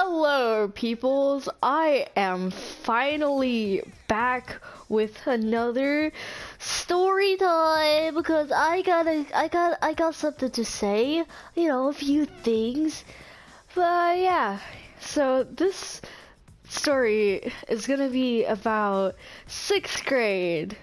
Hello, peoples. I am finally back with another story time because I got something to say. You know, a few things. But yeah, so this story is gonna be about 6th grade.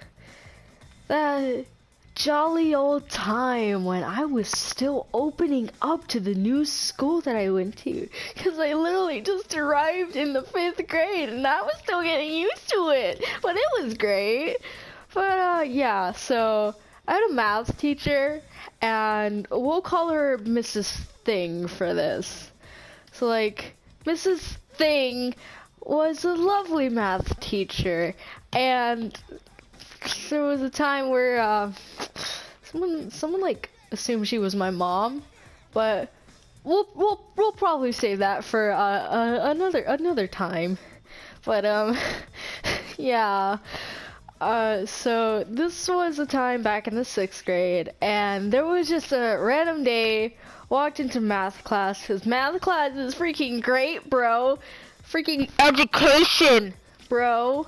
That jolly old time when I was still opening up to the new school that I went to, because I literally just arrived in the 5th grade and I was still getting used to it, but it was great. But yeah, so I had a math teacher and we'll call her Mrs. Thing for this. So like, Mrs. Thing was a lovely math teacher, and there was a time where someone like assumed she was my mom, but we'll probably save that for another time. But yeah. So this was a time back in the 6th grade, and there was just a random day. Walked into math class, because math class is freaking great, bro. Freaking education, bro.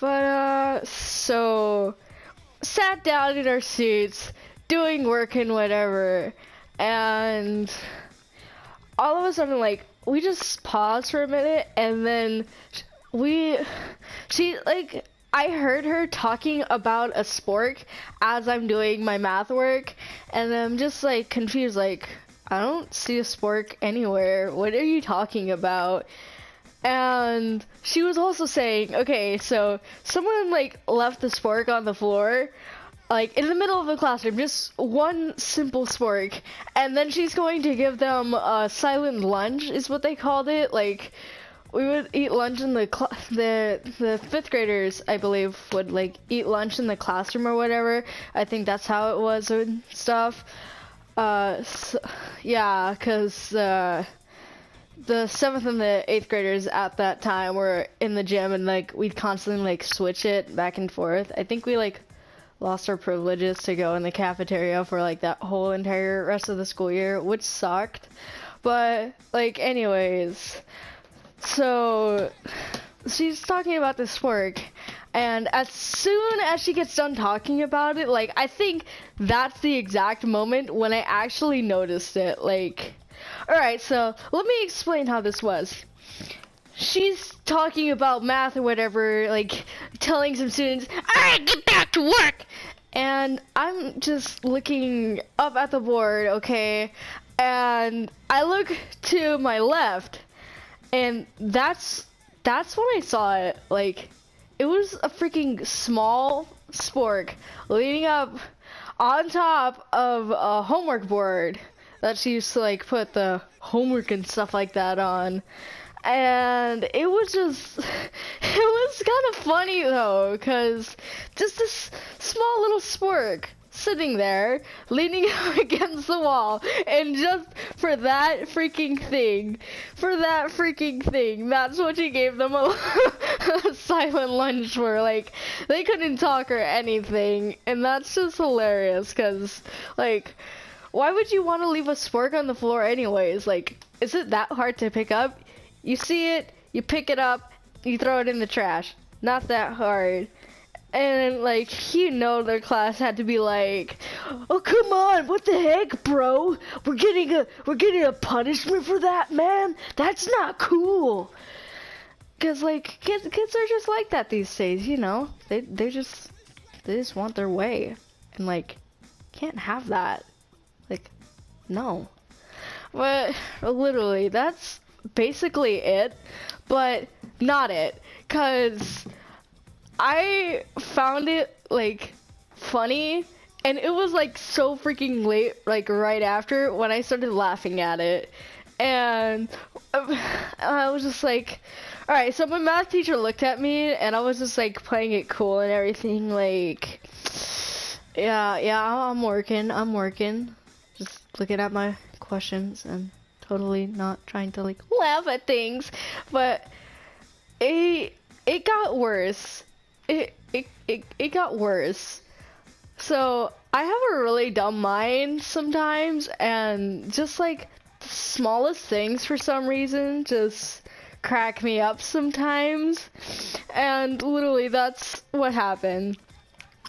But so sat down in our seats, doing work and whatever, and all of a sudden, like, we just paused for a minute, and then I heard her talking about a spork as I'm doing my math work, and I'm just like confused, like, I don't see a spork anywhere. What are you talking about? And she was also saying, okay, so someone like left the spork on the floor, like in the middle of the classroom, just one simple spork, and then she's going to give them a silent lunch, is what they called it. Like, we would eat lunch in the 5th graders, I believe, would like eat lunch in the classroom or whatever. I think that's how it was and stuff. Yeah, cause the 7th and the 8th graders at that time were in the gym, and like we'd constantly like switch it back and forth. I think we like lost our privileges to go in the cafeteria for like that whole entire rest of the school year, which sucked. But like, anyways. So she's talking about this work, and as soon as she gets done talking about it, like, I think that's the exact moment when I actually noticed it. Like, alright, so let me explain how this was. She's talking about math or whatever, like telling some students, alright, get back to work, and I'm just looking up at the board, okay, and I look to my left. And that's when I saw it. Like, it was a freaking small spork leaning up on top of a homework board that she used to like put the homework and stuff like that on. And it was just, it was kind of funny though, cause just this small little spork sitting there, leaning up against the wall, and just for that freaking thing, that's what she gave them a silent lunch for. Like, they couldn't talk or anything, and that's just hilarious, because, like, why would you want to leave a spork on the floor anyways? Like, is it that hard to pick up? You see it, you pick it up, you throw it in the trash. Not that hard. And like, you know, their class had to be like, oh come on, what the heck, bro? We're getting a punishment for that, man? That's not cool. Cause like, kids are just like that these days, you know? They just want their way. And like, can't have that. Like, no. But literally, that's basically it, but not it. Cause I found it like funny, and it was like so freaking late, like right after, when I started laughing at it, and I was just like, all right. So my math teacher looked at me, and I was just like playing it cool and everything, like, yeah, I'm working, just looking at my questions and totally not trying to like laugh at things, but it got worse. It got worse. So I have a really dumb mind sometimes, and just like the smallest things for some reason just crack me up sometimes. And literally that's what happened.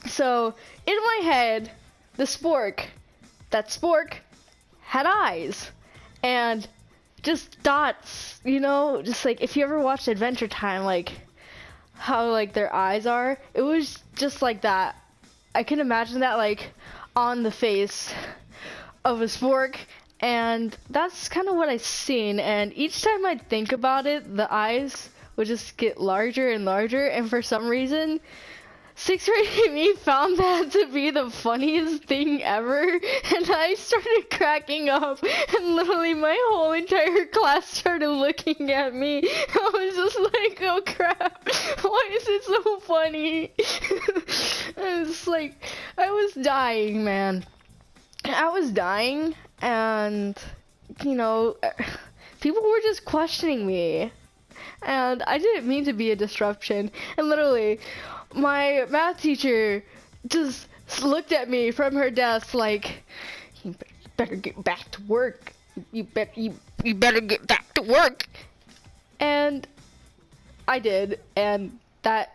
So in my head, that Spork had eyes and just dots, you know, just like if you ever watched Adventure Time, like how like their eyes are, it was just like that. I can imagine that like on the face of a Spork, and that's kind of what I've seen. And each time I think about it, the eyes would just get larger and larger, and for some reason, sixth grade me found that to be the funniest thing ever, and I started cracking up, and literally my whole entire class started looking at me. I was just like, oh crap, why is it so funny? It's like, I was dying, man. I was dying, and, you know, people were just questioning me, and I didn't mean to be a disruption, and literally, my math teacher just looked at me from her desk like, you better get back to work. You better get back to work. And I did, and that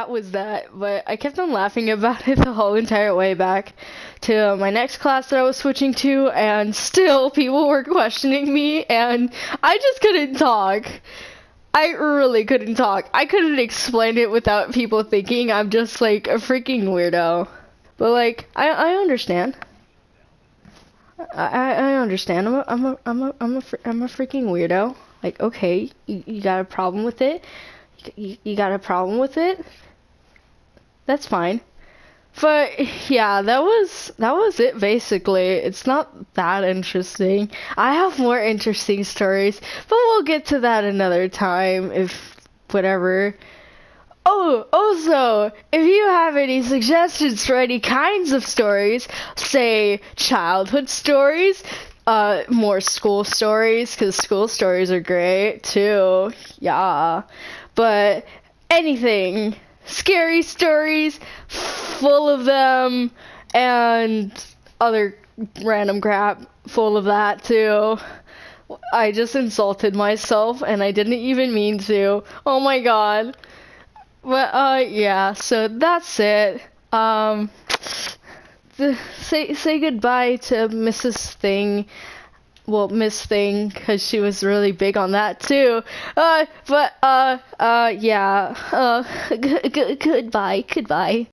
was that. But I kept on laughing about it the whole entire way back to my next class that I was switching to, and still people were questioning me, and I just couldn't talk. I really couldn't talk. I couldn't explain it without people thinking I'm just like a freaking weirdo. But like, I understand. I understand. I'm a freaking weirdo. Like, okay, you got a problem with it? You got a problem with it? That's fine. But yeah, that was it basically. It's not that interesting. I have more interesting stories, but we'll get to that another time, if whatever. Oh, also, if you have any suggestions for any kinds of stories, say childhood stories, more school stories, because school stories are great too, yeah, but anything. Scary stories, full of them, and other random crap, full of that too. I just insulted myself, and I didn't even mean to. Oh my god. But, yeah, so that's it. Say goodbye to Mrs. Thing. Well, Miss Thing, because she was really big on that too. Yeah. Goodbye.